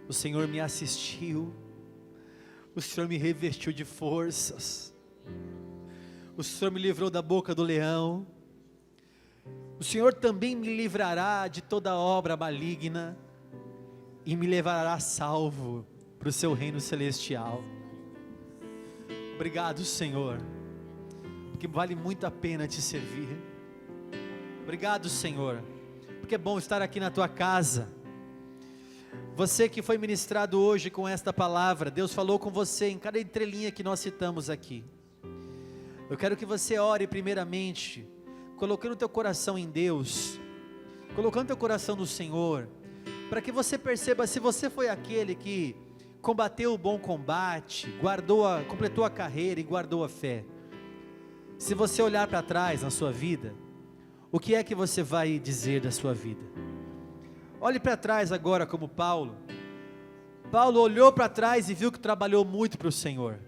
o Senhor me assistiu, o Senhor me revestiu de forças, o Senhor me livrou da boca do leão, o Senhor também me livrará de toda obra maligna e me levará salvo para o seu reino celestial. Obrigado, Senhor, porque vale muito a pena te servir. Obrigado, Senhor, porque é bom estar aqui na tua casa. Você que foi ministrado hoje com esta palavra, Deus falou com você em cada entrelinha que nós citamos aqui. Eu quero que você ore primeiramente, colocando o teu coração em Deus, colocando o teu coração no Senhor, para que você perceba se você foi aquele que combateu o bom combate, completou a carreira e guardou a fé. Se você olhar para trás na sua vida, o que é que você vai dizer da sua vida? Olhe para trás agora como Paulo. Paulo olhou para trás e viu que trabalhou muito para o Senhor.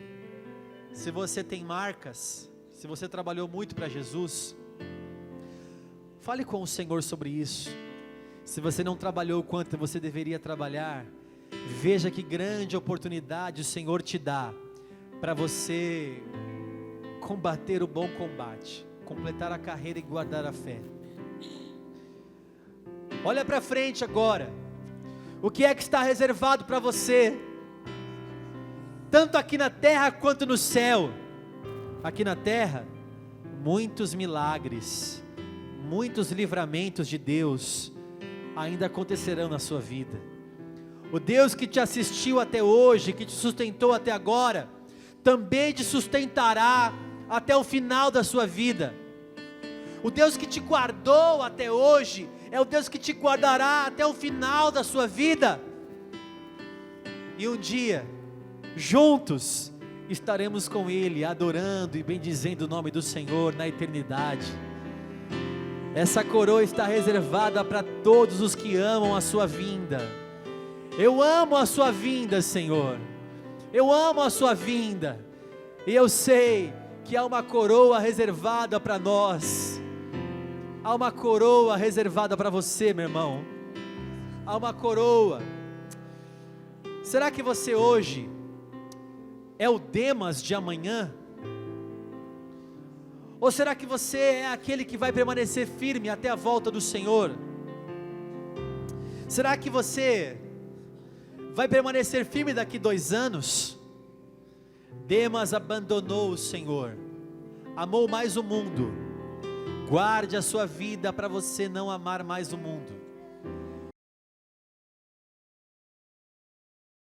Se você tem marcas, se você trabalhou muito para Jesus, fale com o Senhor sobre isso. Se você não trabalhou o quanto você deveria trabalhar, veja que grande oportunidade o Senhor te dá para você combater o bom combate, completar a carreira e guardar a fé. Olha para frente agora. O que é que está reservado para você? Tanto aqui na terra quanto no céu. Aqui na terra, muitos milagres, muitos livramentos de Deus ainda acontecerão na sua vida. O Deus que te assistiu até hoje, que te sustentou até agora, também te sustentará até o final da sua vida. O Deus que te guardou até hoje é o Deus que te guardará até o final da sua vida. E um dia, juntos, estaremos com Ele, adorando e bendizendo o nome do Senhor na eternidade. Essa coroa está reservada para todos os que amam a sua vinda. Eu amo a sua vinda, Senhor. Eu amo a sua vinda. E eu sei que há uma coroa reservada para nós. Há uma coroa reservada para você, meu irmão. Há uma coroa. Será que você hoje é o Demas de amanhã? Ou será que você é aquele que vai permanecer firme até a volta do Senhor? Será que você vai permanecer firme daqui 2 anos? Demas abandonou o Senhor, amou mais o mundo. Guarde a sua vida para você não amar mais o mundo.